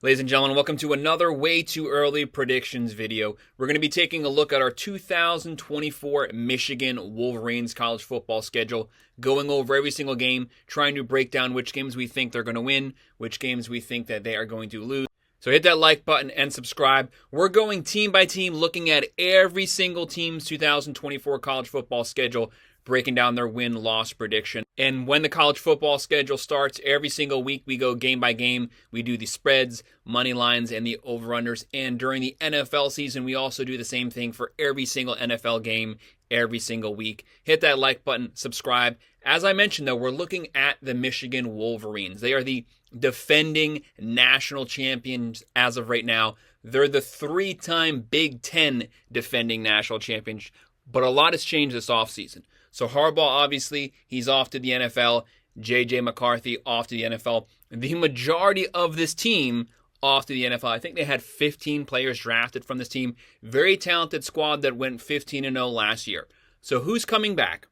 Ladies and gentlemen, welcome to another Way Too Early predictions video. We're going to be taking a look at our 2024 Michigan Wolverines college football schedule, going over every single game, trying to break down which games we think they're going to win, which games we think that they are going to lose. So hit that like button and subscribe. We're going team by team, looking at every single team's 2024 college football schedule, breaking down their win-loss prediction. And when the college football schedule starts, every single week we go game by game. We do the spreads, money lines, and the over-unders. And during the NFL season, we also do the same thing for every single NFL game every single week. Hit that like button, subscribe. As I mentioned, though, we're looking at the Michigan Wolverines. They are the defending national champions as of right now. They're the three-time Big Ten defending national champions. But a lot has changed this offseason. So Harbaugh, obviously, he's off to the NFL. J.J. McCarthy off to the NFL. The majority of this team off to the NFL. I think they had 15 players drafted from this team. Very talented squad that went 15-0 last year. So who's coming back?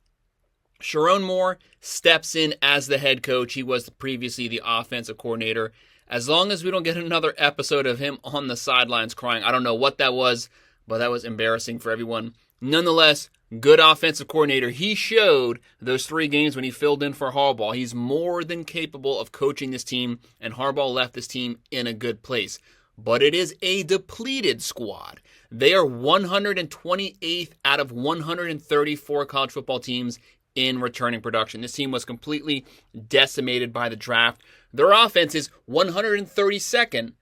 Sherrone Moore steps in as the head coach. He was previously the offensive coordinator. As long as we don't get another episode of him on the sidelines crying. I don't know what that was, but that was embarrassing for everyone. Nonetheless, good offensive coordinator. He showed those 3 games when he filled in for Harbaugh. He's more than capable of coaching this team, and Harbaugh left this team in a good place. But it is a depleted squad. They are 128th out of 134 college football teams in returning production. This team was completely decimated by the draft. Their offense is 132nd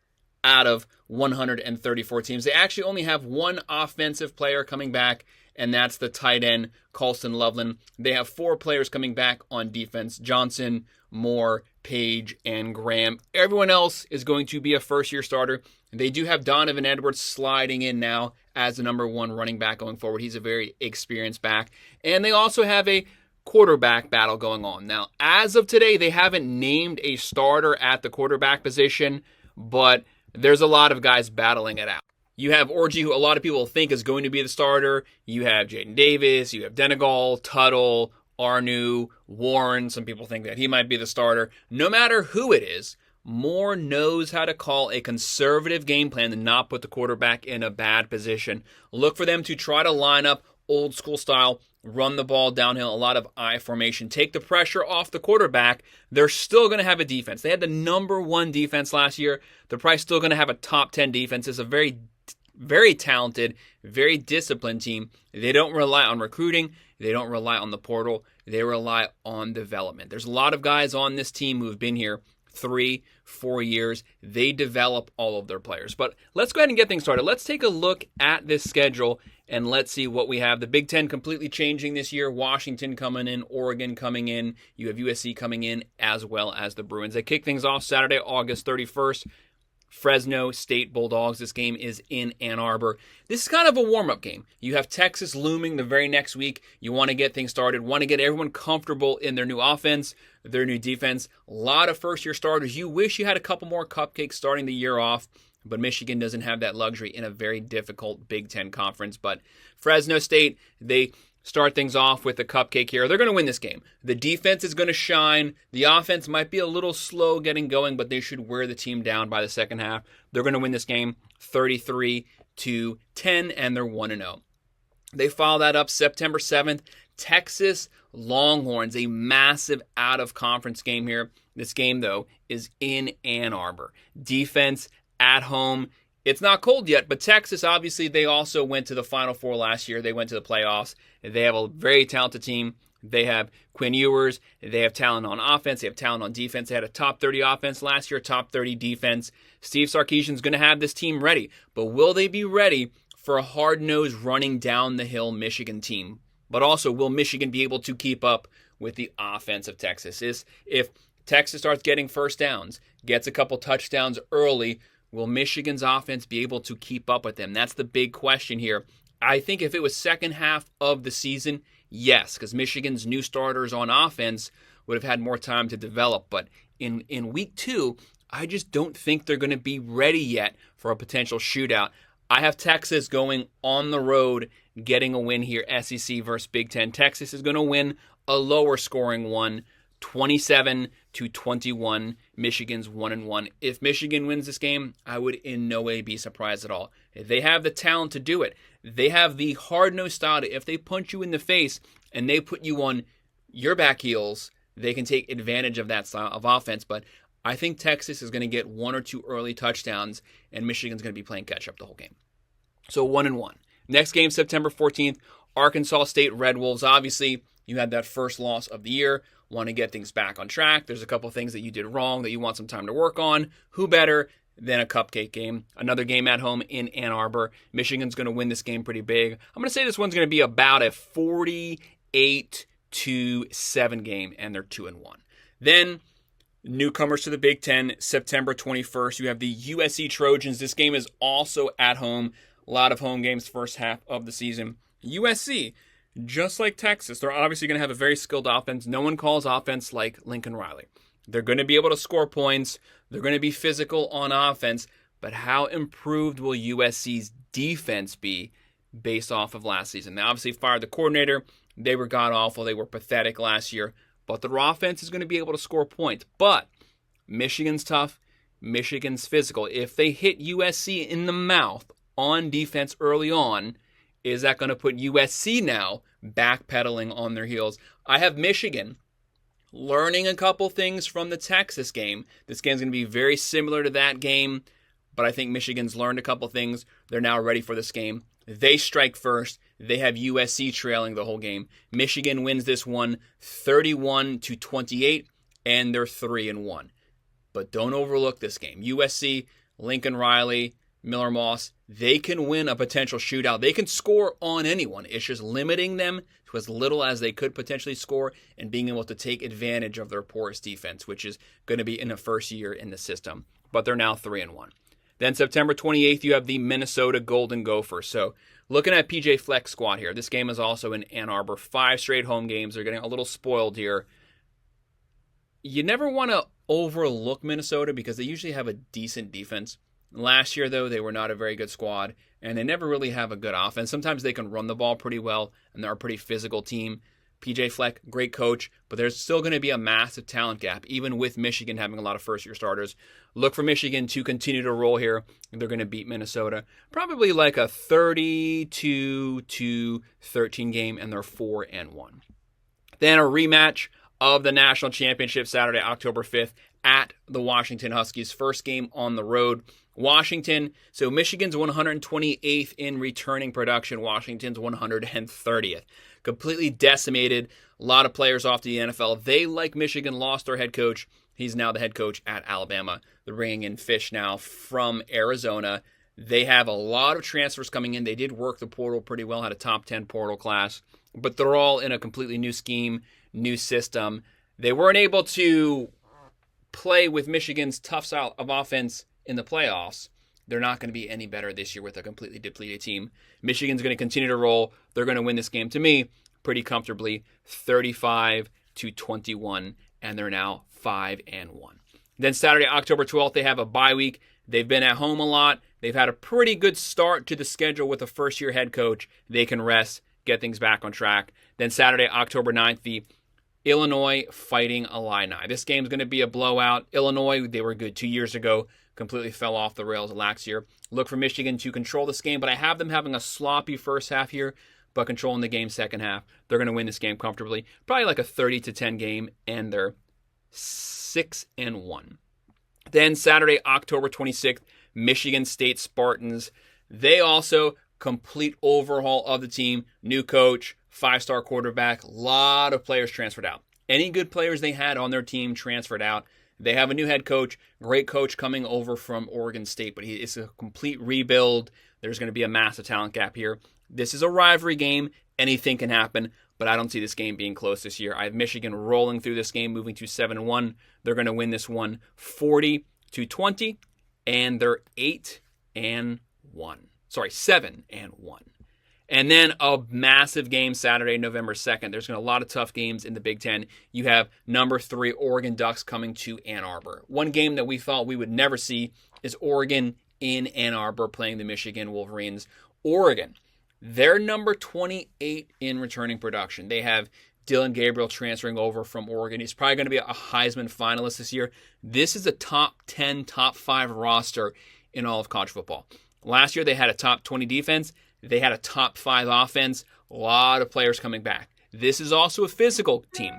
out of 134 teams. They actually only have one offensive player coming back, and that's the tight end, Colston Loveland. They have 4 players coming back on defense: Johnson, Moore, Page, and Graham. Everyone else is going to be a first-year starter. They do have Donovan Edwards sliding in now as the number 1 running back going forward. He's a very experienced back. And they also have a quarterback battle going on. Now, as of today, they haven't named a starter at the quarterback position, but there's a lot of guys battling it out. You have Orji, who a lot of people think is going to be the starter. You have Jayden Davis. You have Denegal, Tuttle, Arnu, Warren. Some people think that he might be the starter. No matter who it is, Moore knows how to call a conservative game plan and not put the quarterback in a bad position. Look for them to try to line up old school style, run the ball downhill, a lot of I formation. Take the pressure off the quarterback. They're still going to have a defense. They had the number 1 defense last year. They're probably still going to have a top 10 defense. It's a very, very talented, very disciplined team. They don't rely on recruiting. They don't rely on the portal. They rely on development. There's a lot of guys on this team who have been here 3-4 years. They develop all of their players. But let's go ahead and get things started. Let's take a look at this schedule and let's see what we have. The Big Ten completely changing this year. Washington coming in, Oregon coming in. You have USC coming in, as well as the Bruins. They kick things off Saturday, August 31st. Fresno State Bulldogs. This game is in Ann Arbor. This is kind of a warm-up game. You have Texas looming the very next week. You want to get things started, want to get everyone comfortable in their new offense, their new defense. A lot of first-year starters. You wish you had a couple more cupcakes starting the year off, but Michigan doesn't have that luxury in a very difficult Big Ten conference. But Fresno State, they start things off with a cupcake here. They're going to win this game. The defense is going to shine. The offense might be a little slow getting going, but they should wear the team down by the second half. They're going to win this game 33-10, and they're 1-0. They follow that up September 7th. Texas Longhorns, a massive out-of-conference game here. This game, though, is in Ann Arbor. Defense at home. It's not cold yet, but Texas, obviously, they also went to the Final Four last year. They went to the playoffs. They have a very talented team. They have Quinn Ewers. They have talent on offense. They have talent on defense. They had a top 30 offense last year, top 30 defense. Steve Sarkisian's going to have this team ready, but will they be ready for a hard-nosed running down the hill Michigan team? But also, will Michigan be able to keep up with the offense of Texas? If Texas starts getting first downs, gets a couple touchdowns early, will Michigan's offense be able to keep up with them? That's the big question here. I think if it was second half of the season, yes, because Michigan's new starters on offense would have had more time to develop. But in week 2, I just don't think they're going to be ready yet for a potential shootout. I have Texas going on the road, getting a win here, SEC versus Big Ten. Texas is going to win a lower scoring one, 27 to 21. Michigan's 1-1. If Michigan wins this game, I would in no way be surprised at all. They have the talent to do it. They have the hard-nosed style to, if they punch you in the face and they put you on your back heels, they can take advantage of that style of offense. But I think Texas is going to get 1 or 2 early touchdowns, and Michigan's going to be playing catch-up the whole game. So 1-1. Next game, September 14th, Arkansas State Red Wolves. Obviously, you had that first loss of the year. Want to get things back on track. There's a couple things that you did wrong that you want some time to work on. Who better than a cupcake game? Another game at home in Ann Arbor. Michigan's going to win this game pretty big. I'm going to say this one's going to be about a 48-7 game, and they're 2-1. Then, newcomers to the Big Ten, September 21st, you have the USC Trojans. This game is also at home. A lot of home games first half of the season. USC, just like Texas, they're obviously going to have a very skilled offense. No one calls offense like Lincoln Riley. They're going to be able to score points. They're going to be physical on offense. But how improved will USC's defense be based off of last season? They obviously fired the coordinator. They were god-awful. They were pathetic last year. But their offense is going to be able to score points. But Michigan's tough. Michigan's physical. If they hit USC in the mouth on defense early on, is that going to put USC now backpedaling on their heels? I have Michigan learning a couple things from the Texas game. This game's going to be very similar to that game, but I think Michigan's learned a couple things. They're now ready for this game. They strike first. They have USC trailing the whole game. Michigan wins this one 31-28, and they're 3-1. But don't overlook this game. USC, Lincoln Riley, Miller Moss, they can win a potential shootout. They can score on anyone. It's just limiting them to as little as they could potentially score and being able to take advantage of their porous defense, which is going to be in the first year in the system. But they're now 3-1. Then September 28th, you have the Minnesota Golden Gophers. So looking at PJ Fleck's squad here, this game is also in Ann Arbor. 5 straight home games. They're getting a little spoiled here. You never want to overlook Minnesota because they usually have a decent defense. Last year, though, they were not a very good squad, and they never really have a good offense. Sometimes they can run the ball pretty well, and they're a pretty physical team. PJ Fleck, great coach, but there's still going to be a massive talent gap, even with Michigan having a lot of first-year starters. Look for Michigan to continue to roll here. They're going to beat Minnesota. Probably like a 32-13 game, and they're 4-1. Then a rematch of the national championship Saturday, October 5th, at the Washington Huskies. First game on the road. Washington, so Michigan's 128th in returning production. Washington's 130th. Completely decimated. A lot of players off to the NFL. They, like Michigan, lost their head coach. He's now the head coach at Alabama. They're bringing in Fish now from Arizona. They have a lot of transfers coming in. They did work the portal pretty well, had a top 10 portal class. But they're all in a completely new scheme, new system. They weren't able to play with Michigan's tough style of offense in the playoffs. They're not going to be any better this year with a completely depleted team. Michigan's going to continue to roll. They're going to win this game, to me, pretty comfortably, 35-21, and they're now 5-1. Then Saturday, October 12th, they have a bye week. They've been at home a lot. They've had a pretty good start to the schedule with a first-year head coach. They can rest, get things back on track. Then Saturday, October 9th, the Illinois Fighting Illini. This game's going to be a blowout. Illinois, they were good 2 years ago, completely fell off the rails last year. Look for Michigan to control this game, but I have them having a sloppy first half here, but controlling the game second half. They're going to win this game comfortably. Probably like a 30-10 game, and they're 6-1. Then Saturday, October 26th, Michigan State Spartans. They also complete overhaul of the team. New coach, 5-star quarterback, a lot of players transferred out. Any good players they had on their team transferred out. They have a new head coach, great coach coming over from Oregon State, but it's a complete rebuild. There's going to be a massive talent gap here. This is a rivalry game. Anything can happen, but I don't see this game being close this year. I have Michigan rolling through this game, moving to 7-1. They're going to win this one 40-20, and they're 7-1. And then a massive game Saturday, November 2nd. There's going to be a lot of tough games in the Big Ten. You have number 3 Oregon Ducks coming to Ann Arbor. One game that we thought we would never see is Oregon in Ann Arbor playing the Michigan Wolverines. Oregon, they're number 28 in returning production. They have Dylan Gabriel transferring over from Oregon. He's probably going to be a Heisman finalist this year. This is a top 10, top 5 roster in all of college football. Last year, they had a top 20 defense. They had a top 5 offense. A lot of players coming back. This is also a physical team.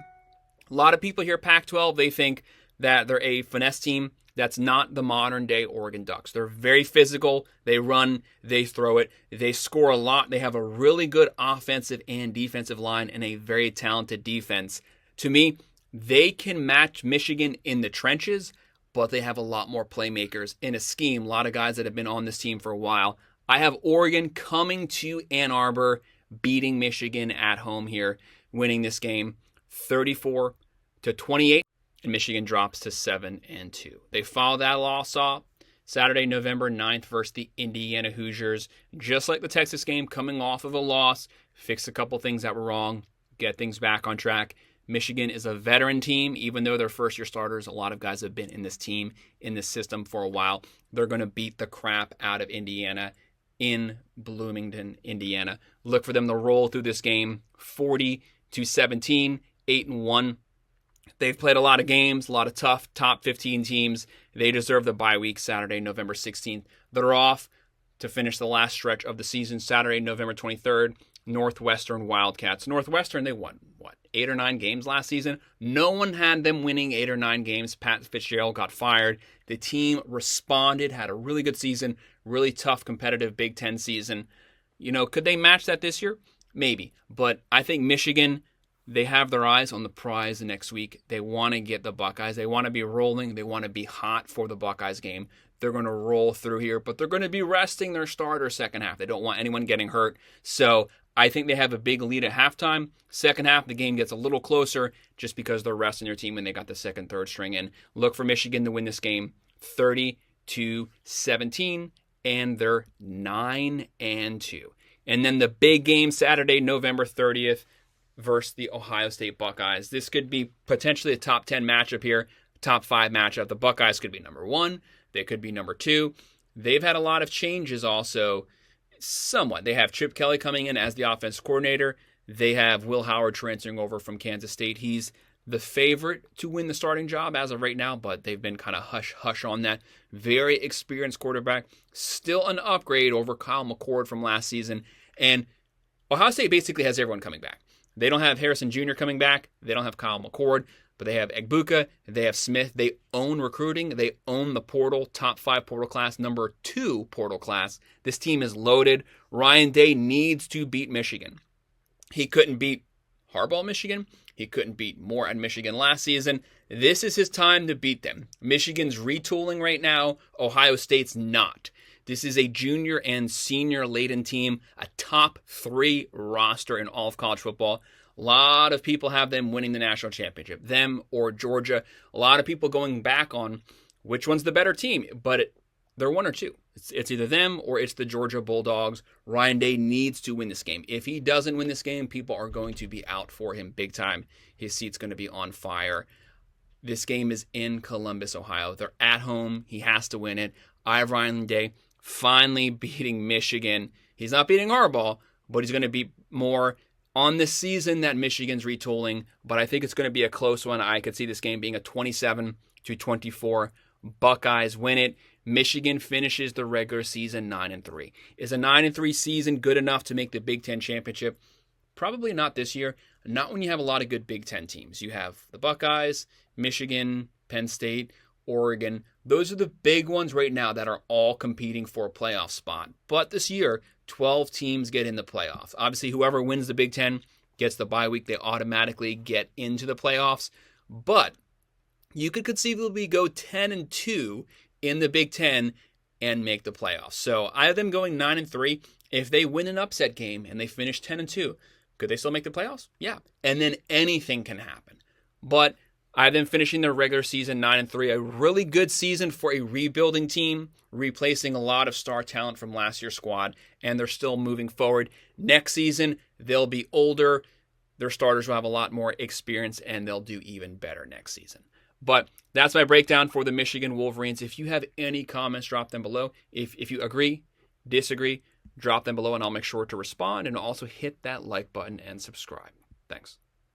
A lot of people here, Pac-12, they think that they're a finesse team. That's not the modern-day Oregon Ducks. They're very physical. They run. They throw it. They score a lot. They have a really good offensive and defensive line and a very talented defense. To me, they can match Michigan in the trenches, but they have a lot more playmakers in a scheme. A lot of guys that have been on this team for a while. I have Oregon coming to Ann Arbor, beating Michigan at home here, winning this game 34-28. And Michigan drops to 7-2. They follow that loss off Saturday, November 9th versus the Indiana Hoosiers. Just like the Texas game, coming off of a loss, fix a couple things that were wrong, get things back on track. Michigan is a veteran team, even though they're first-year starters. A lot of guys have been in this team, in this system for a while. They're going to beat the crap out of Indiana in Bloomington, Indiana. Look for them to roll through this game 40-17, 8-1. They've played a lot of games, a lot of tough top 15 teams. They deserve the bye week Saturday, November 16th. They're off to finish the last stretch of the season Saturday, November 23rd. Northwestern Wildcats. Northwestern, they won, 8 or 9 games last season? No one had them winning 8 or 9 games. Pat Fitzgerald got fired. The team responded, had a really good season, really tough competitive Big Ten season. Could they match that this year? Maybe. But I think Michigan, they have their eyes on the prize next week. They want to get the Buckeyes. They want to be rolling. They want to be hot for the Buckeyes game. They're going to roll through here, but they're going to be resting their starter second half. They don't want anyone getting hurt. So I think they have a big lead at halftime. Second half, the game gets a little closer just because they're resting their team and they got the second, third string in. Look for Michigan to win this game 30-17, and they're 9-2. And then the big game Saturday, November 30th, versus the Ohio State Buckeyes. This could be potentially a top 10 matchup here, top 5 matchup. The Buckeyes could be number 1. They could be number 2. They've had a lot of changes also, somewhat. They have Chip Kelly coming in as the offense coordinator. They have Will Howard transferring over from Kansas State. He's the favorite to win the starting job as of right now, but they've been kind of hush-hush on that. Very experienced quarterback. Still an upgrade over Kyle McCord from last season. And Ohio State basically has everyone coming back. They don't have Harrison Jr. coming back. They don't have Kyle McCord, but they have Egbuka. They have Smith. They own recruiting. They own the portal, top 5 portal class, number 2 portal class. This team is loaded. Ryan Day needs to beat Michigan. He couldn't beat Harbaugh, Michigan. He couldn't beat Moore at Michigan last season. This is his time to beat them. Michigan's retooling right now. Ohio State's not. This is a junior and senior laden team, a top 3 roster in all of college football. A lot of people have them winning the national championship, them or Georgia. A lot of people going back on which one's the better team, but they're one or two. It's either them or it's the Georgia Bulldogs. Ryan Day needs to win this game. If he doesn't win this game, people are going to be out for him big time. His seat's going to be on fire. This game is in Columbus, Ohio. They're at home. He has to win it. I have Ryan Day finally beating Michigan. He's not beating Harbaugh, but he's going to beat Moore on this season that Michigan's retooling. But I think it's going to be a close one. I could see this game being a 27-24. Buckeyes win it. Michigan finishes the regular season 9-3. Is a 9-3 season good enough to make the Big Ten championship? Probably not this year. Not when you have a lot of good Big Ten teams. You have the Buckeyes, Michigan, Penn State, Oregon. Those are the big ones right now that are all competing for a playoff spot. But this year, 12 teams get in the playoffs. Obviously, whoever wins the Big Ten gets the bye week. They automatically get into the playoffs. But you could conceivably go 10-2 in the Big Ten and make the playoffs. So I have them going 9-3. If they win an upset game and they finish 10-2, could they still make the playoffs? Yeah. And then anything can happen. But I have them finishing their regular season 9-3. A really good season for a rebuilding team, replacing a lot of star talent from last year's squad, and they're still moving forward. Next season, they'll be older. Their starters will have a lot more experience, and they'll do even better next season. But that's my breakdown for the Michigan Wolverines. If you have any comments, drop them below. If you agree, disagree, drop them below, and I'll make sure to respond, and also hit that like button and subscribe. Thanks.